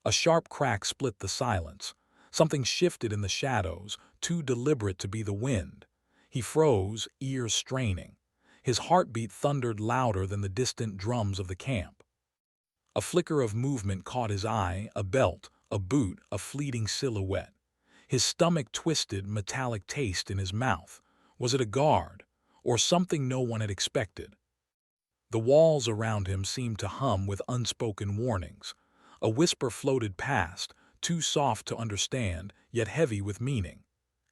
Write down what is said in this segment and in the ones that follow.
A sharp crack split the silence. Something shifted in the shadows, too deliberate to be the wind. He froze, ears straining. His heartbeat thundered louder than the distant drums of the camp. A flicker of movement caught his eye, a belt, a boot, a fleeting silhouette. His stomach twisted, metallic taste in his mouth. Was it a guard, or something no one had expected? The walls around him seemed to hum with unspoken warnings. A whisper floated past, too soft to understand, yet heavy with meaning.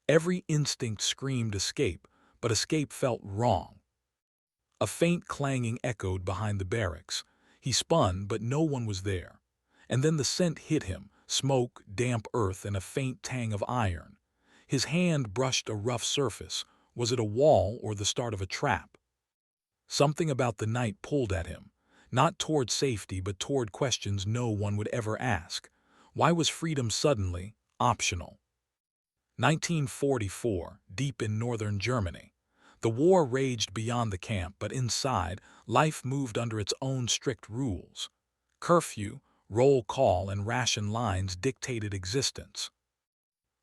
Every instinct screamed escape, but escape felt wrong. A faint clanging echoed behind the barracks. He spun, but no one was there. And then the scent hit him, smoke, damp earth, and a faint tang of iron. His hand brushed a rough surface. Was it a wall or the start of a trap? Something about the night pulled at him, not toward safety but toward questions no one would ever ask. Why was freedom suddenly optional? 1944, deep in northern Germany. The war raged beyond the camp, but inside, life moved under its own strict rules. Curfew, roll call, and ration lines dictated existence.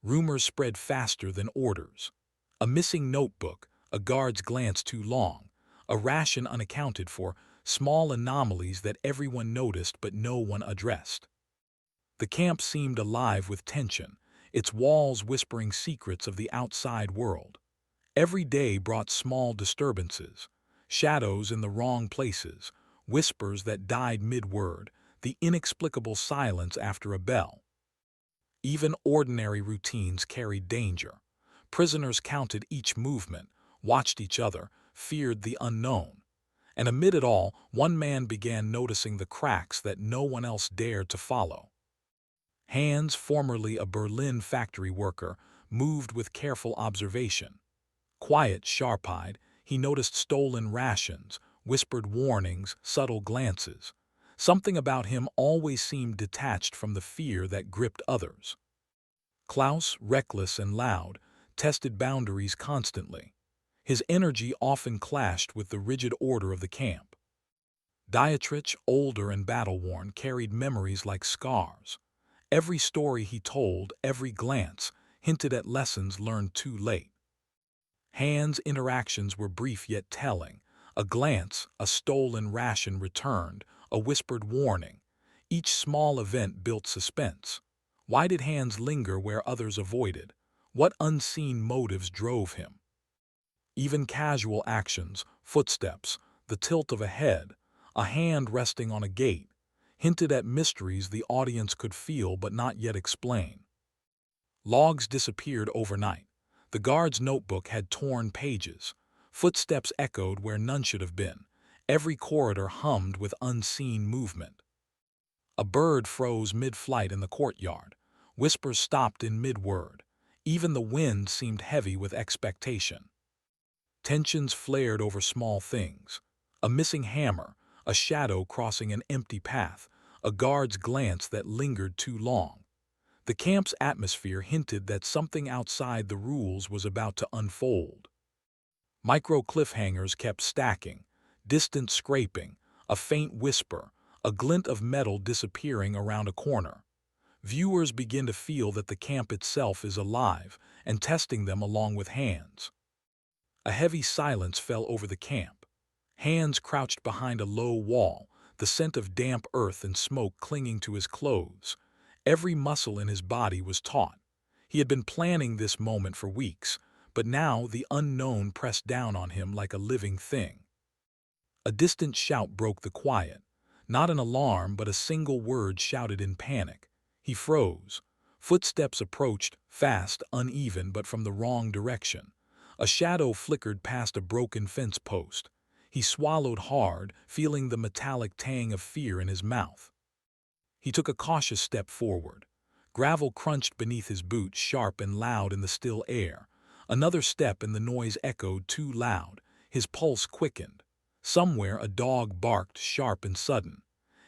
Rumors spread faster than orders. A missing notebook, a guard's glance too long, a ration unaccounted for, small anomalies that everyone noticed but no one addressed. The camp seemed alive with tension, its walls whispering secrets of the outside world. Every day brought small disturbances, shadows in the wrong places, whispers that died mid-word, the inexplicable silence after a bell. Even ordinary routines carried danger. Prisoners counted each movement, watched each other, feared the unknown. And amid it all, one man began noticing the cracks that no one else dared to follow. Hans, formerly a Berlin factory worker, moved with careful observation. Quiet, sharp-eyed, he noticed stolen rations, whispered warnings, subtle glances. Something about him always seemed detached from the fear that gripped others. Klaus, reckless and loud, tested boundaries constantly. His energy often clashed with the rigid order of the camp. Dietrich, older and battle-worn, carried memories like scars. Every story he told, every glance, hinted at lessons learned too late. Hans' interactions were brief yet telling. A glance, a stolen ration returned, a whispered warning. Each small event built suspense. Why did Hans linger where others avoided? What unseen motives drove him? Even casual actions, footsteps, the tilt of a head, a hand resting on a gate, hinted at mysteries the audience could feel but not yet explain. Logs disappeared overnight. The guard's notebook had torn pages. Footsteps echoed where none should have been. Every corridor hummed with unseen movement. A bird froze mid-flight in the courtyard. Whispers stopped in mid-word. Even the wind seemed heavy with expectation. Tensions flared over small things. A missing hammer, a shadow crossing an empty path, a guard's glance that lingered too long. The camp's atmosphere hinted that something outside the rules was about to unfold. Micro cliffhangers kept stacking, distant scraping, a faint whisper, a glint of metal disappearing around a corner. Viewers begin to feel that the camp itself is alive and testing them along with Hans. A heavy silence fell over the camp. Hans crouched behind a low wall, the scent of damp earth and smoke clinging to his clothes. Every muscle in his body was taut. He had been planning this moment for weeks, but now the unknown pressed down on him like a living thing. A distant shout broke the quiet. Not an alarm, but a single word shouted in panic. He froze. Footsteps approached, fast, uneven, but from the wrong direction. A shadow flickered past a broken fence post. He swallowed hard, feeling the metallic tang of fear in his mouth. He took a cautious step forward. Gravel crunched beneath his boots, sharp and loud in the still air. Another step and the noise echoed too loud. His pulse quickened. Somewhere a dog barked, sharp and sudden.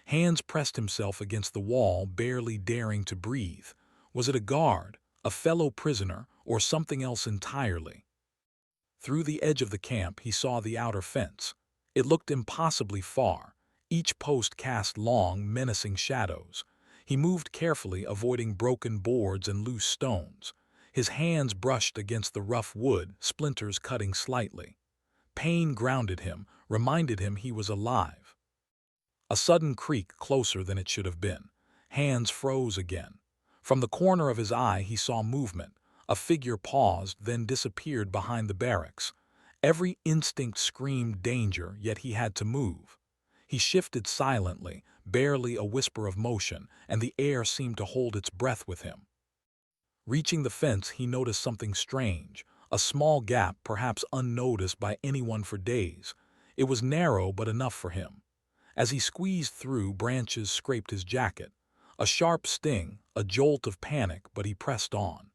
Hans pressed himself against the wall, barely daring to breathe. Was it a guard, a fellow prisoner, or something else entirely? Through the edge of the camp he saw the outer fence. It looked impossibly far. Each post cast long, menacing shadows. He moved carefully, avoiding broken boards and loose stones. His hands brushed against the rough wood, splinters cutting slightly. Pain grounded him, reminded him he was alive. A sudden creak closer than it should have been. Hands froze again. From the corner of his eye he saw movement. A figure paused, then disappeared behind the barracks. Every instinct screamed danger, yet he had to move. He shifted silently, barely a whisper of motion, and the air seemed to hold its breath with him. Reaching the fence, he noticed something strange, a small gap perhaps unnoticed by anyone for days. It was narrow but enough for him. As he squeezed through, branches scraped his jacket. A sharp sting, a jolt of panic, but he pressed on.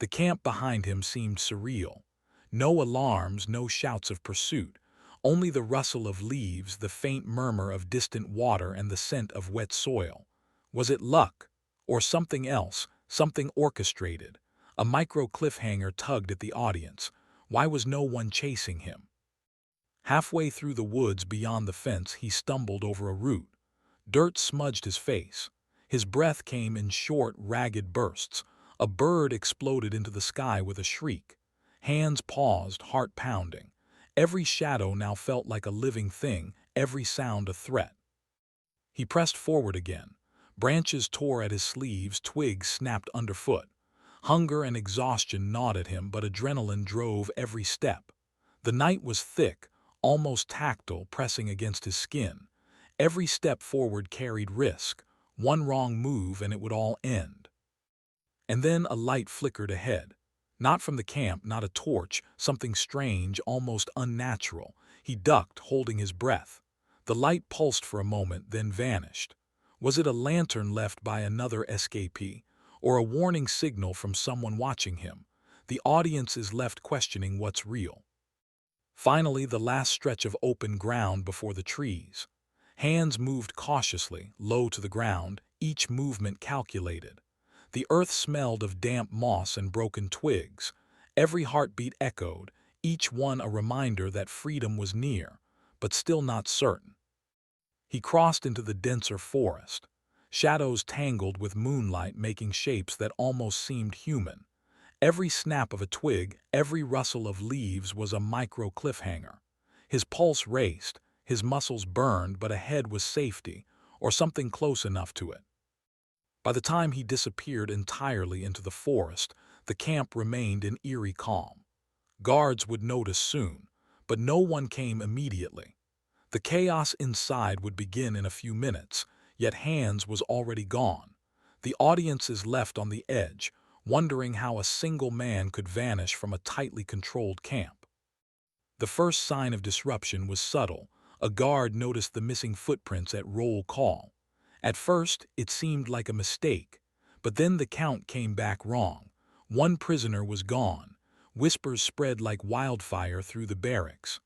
The camp behind him seemed surreal. No alarms, no shouts of pursuit, only the rustle of leaves, the faint murmur of distant water, and the scent of wet soil. Was it luck? Or something else, something orchestrated? A micro cliffhanger tugged at the audience. Why was no one chasing him? Halfway through the woods beyond the fence, he stumbled over a root. Dirt smudged his face. His breath came in short, ragged bursts. A bird exploded into the sky with a shriek. Hands paused, heart pounding. Every shadow now felt like a living thing, every sound a threat. He pressed forward again. Branches tore at his sleeves, twigs snapped underfoot. Hunger and exhaustion gnawed at him, but adrenaline drove every step. The night was thick, almost tactile, pressing against his skin. Every step forward carried risk. One wrong move and it would all end. And then a light flickered ahead. Not from the camp, not a torch, something strange, almost unnatural. He ducked, holding his breath. The light pulsed for a moment, then vanished. Was it a lantern left by another escapee, or a warning signal from someone watching him? The audience is left questioning what's real. Finally, the last stretch of open ground before the trees. Hands moved cautiously, low to the ground, each movement calculated. The earth smelled of damp moss and broken twigs. Every heartbeat echoed, each one a reminder that freedom was near, but still not certain. He crossed into the denser forest. Shadows tangled with moonlight, making shapes that almost seemed human. Every snap of a twig, every rustle of leaves was a micro cliffhanger. His pulse raced, his muscles burned, but ahead was safety, or something close enough to it. By the time he disappeared entirely into the forest, the camp remained in eerie calm. Guards would notice soon, but no one came immediately. The chaos inside would begin in a few minutes, yet Hands was already gone. The audience is left on the edge, wondering how a single man could vanish from a tightly controlled camp. The first sign of disruption was subtle. A guard noticed the missing footprints at roll call. At first, it seemed like a mistake, but then the count came back wrong. One prisoner was gone. Whispers spread like wildfire through the barracks.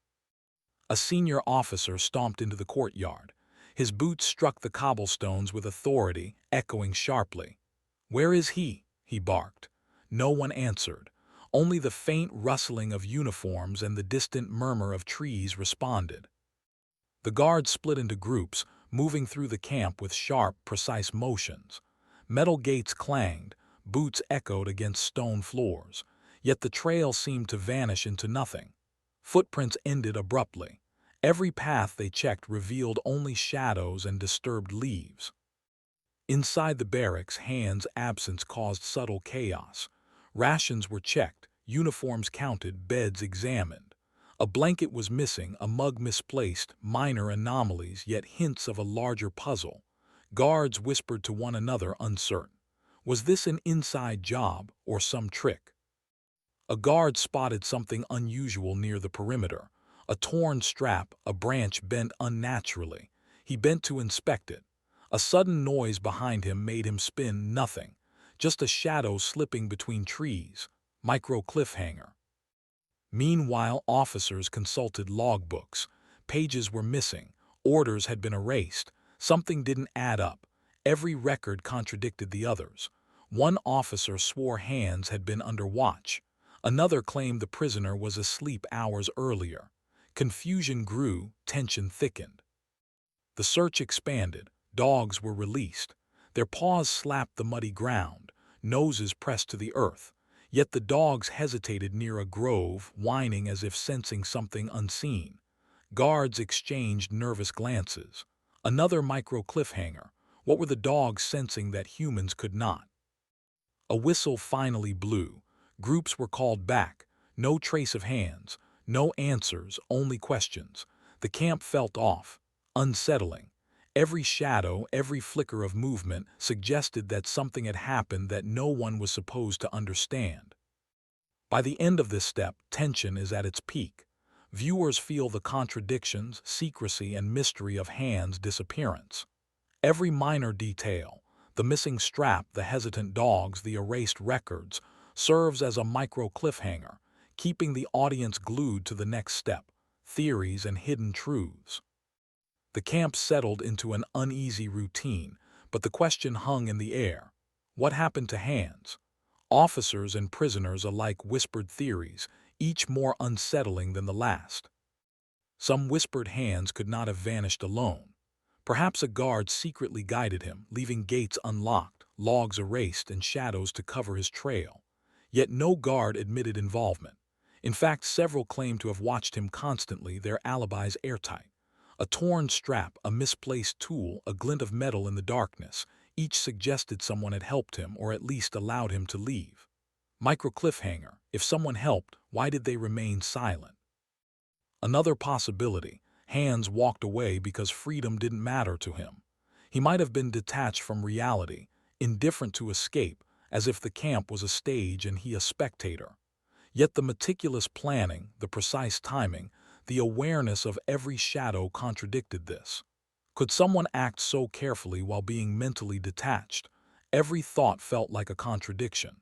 A senior officer stomped into the courtyard. His boots struck the cobblestones with authority, echoing sharply. "Where is he?" he barked. No one answered. Only the faint rustling of uniforms and the distant murmur of trees responded. The guards split into groups, moving through the camp with sharp, precise motions. Metal gates clanged, boots echoed against stone floors, yet the trail seemed to vanish into nothing. Footprints ended abruptly. Every path they checked revealed only shadows and disturbed leaves. Inside the barracks, Hands' absence caused subtle chaos. Rations were checked, uniforms counted, beds examined. A blanket was missing, a mug misplaced, minor anomalies, yet hints of a larger puzzle. Guards whispered to one another, uncertain. Was this an inside job or some trick? A guard spotted something unusual near the perimeter. A torn strap, a branch bent unnaturally. He bent to inspect it. A sudden noise behind him made him spin. Nothing. Just a shadow slipping between trees. Micro cliffhanger. Meanwhile, officers consulted logbooks. Pages were missing. Orders had been erased. Something didn't add up. Every record contradicted the others. One officer swore Hands had been under watch. Another claimed the prisoner was asleep hours earlier. Confusion grew, tension thickened. The search expanded. Dogs were released. Their paws slapped the muddy ground, noses pressed to the earth, yet the dogs hesitated near a grove, whining as if sensing something unseen. Guards exchanged nervous glances. Another micro cliffhanger. What were the dogs sensing that humans could not? A whistle finally blew. Groups were called back. No trace of hands. No answers, only questions. The camp felt off. Unsettling. Every shadow, every flicker of movement suggested that something had happened that no one was supposed to understand. By the end of this step, tension is at its peak. Viewers feel the contradictions, secrecy, and mystery of Han's disappearance. Every minor detail, the missing strap, the hesitant dogs, the erased records, serves as a micro cliffhanger, keeping the audience glued to the next step, theories and hidden truths. The camp settled into an uneasy routine, but the question hung in the air. What happened to Hans? Officers and prisoners alike whispered theories, each more unsettling than the last. Some whispered Hans could not have vanished alone. Perhaps a guard secretly guided him, leaving gates unlocked, logs erased, and shadows to cover his trail. Yet no guard admitted involvement. In fact, several claimed to have watched him constantly, their alibis airtight. A torn strap, a misplaced tool, a glint of metal in the darkness, each suggested someone had helped him or at least allowed him to leave. Micro cliffhanger. If someone helped, why did they remain silent? Another possibility. Hans walked away because freedom didn't matter to him. He might have been detached from reality, indifferent to escape, as if the camp was a stage and he a spectator. Yet the meticulous planning, the precise timing, the awareness of every shadow contradicted this. Could someone act so carefully while being mentally detached? Every thought felt like a contradiction.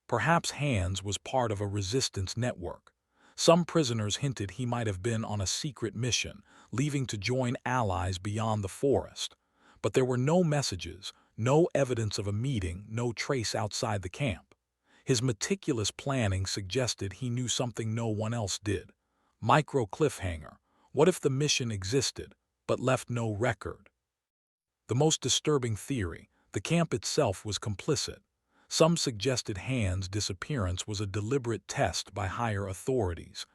Perhaps Hans was part of a resistance network. Some prisoners hinted he might have been on a secret mission, leaving to join allies beyond the forest. But there were no messages, no evidence of a meeting, no trace outside the camp. His meticulous planning suggested he knew something no one else did. Micro cliffhanger. What if the mission existed, but left no record? The most disturbing theory, the camp itself was complicit. Some suggested Hans' disappearance was a deliberate test by higher authorities.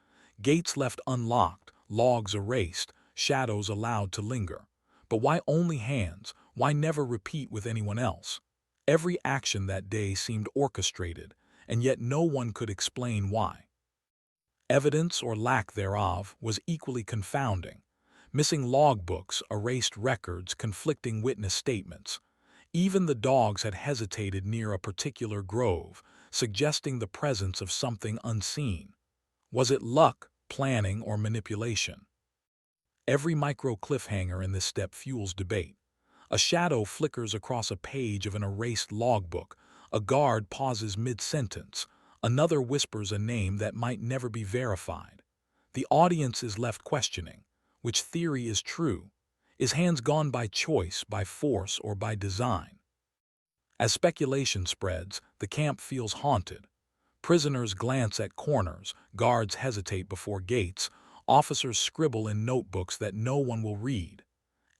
Gates left unlocked, logs erased, shadows allowed to linger. But why only Hans? Why never repeat with anyone else? Every action that day seemed orchestrated, and yet no one could explain why. Evidence, or lack thereof, was equally confounding. Missing logbooks, erased records, conflicting witness statements. Even the dogs had hesitated near a particular grove, suggesting the presence of something unseen. Was it luck, planning, or manipulation? Every micro cliffhanger in this step fuels debate. A shadow flickers across a page of an erased logbook. A guard pauses mid-sentence. Another whispers a name that might never be verified. The audience is left questioning. Which theory is true? Is Hans gone by choice, by force, or by design? As speculation spreads, the camp feels haunted. Prisoners glance at corners, guards hesitate before gates, officers scribble in notebooks that no one will read.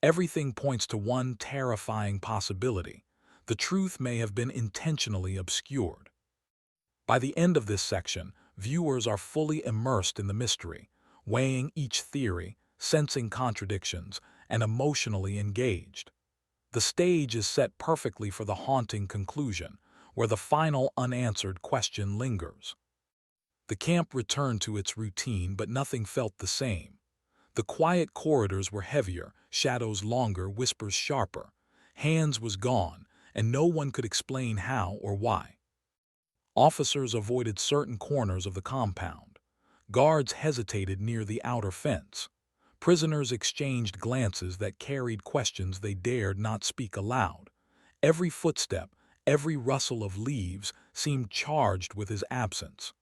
Everything points to one terrifying possibility. The truth may have been intentionally obscured. By the end of this section, viewers are fully immersed in the mystery, weighing each theory, sensing contradictions, and emotionally engaged. The stage is set perfectly for the haunting conclusion, where the final unanswered question lingers. The camp returned to its routine, but nothing felt the same. The quiet corridors were heavier, shadows longer, whispers sharper. Hans was gone, and no one could explain how or why. Officers avoided certain corners of the compound. Guards hesitated near the outer fence. Prisoners exchanged glances that carried questions they dared not speak aloud. Every footstep, every rustle of leaves seemed charged with his absence.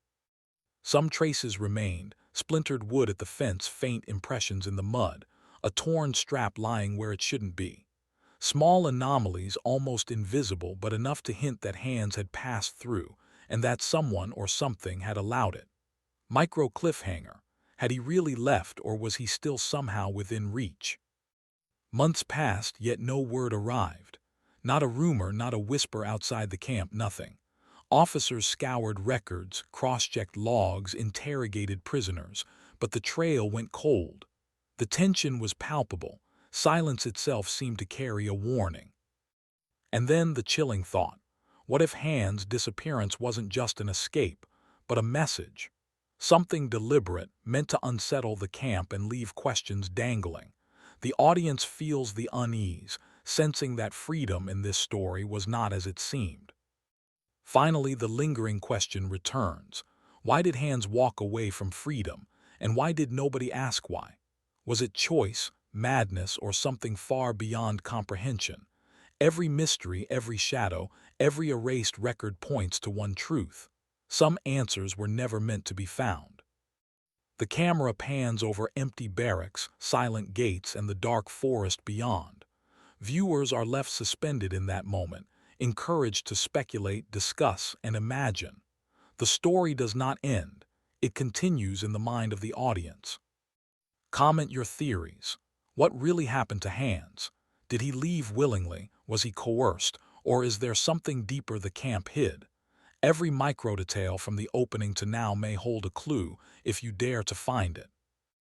Some traces remained, splintered wood at the fence, faint impressions in the mud, a torn strap lying where it shouldn't be. Small anomalies, almost invisible, but enough to hint that Hans had passed through, and that someone or something had allowed it. Micro cliffhanger. Had he really left, or was he still somehow within reach? Months passed, yet no word arrived. Not a rumor, not a whisper outside the camp, nothing. Officers scoured records, cross-checked logs, interrogated prisoners, but the trail went cold. The tension was palpable. Silence itself seemed to carry a warning. And then the chilling thought. What if Hans' disappearance wasn't just an escape, but a message? Something deliberate, meant to unsettle the camp and leave questions dangling. The audience feels the unease, sensing that freedom in this story was not as it seemed. Finally, the lingering question returns. Why did Hans walk away from freedom, and why did nobody ask why? Was it choice, madness, or something far beyond comprehension? Every mystery, every shadow, every erased record points to one truth. Some answers were never meant to be found. The camera pans over empty barracks, silent gates, and the dark forest beyond. Viewers are left suspended in that moment, encouraged to speculate, discuss, and imagine. The story does not end. It continues in the mind of the audience. Comment your theories. What really happened to Hans? Did he leave willingly? Was he coerced? Or is there something deeper the camp hid? Every micro detail from the opening to now may hold a clue if you dare to find it.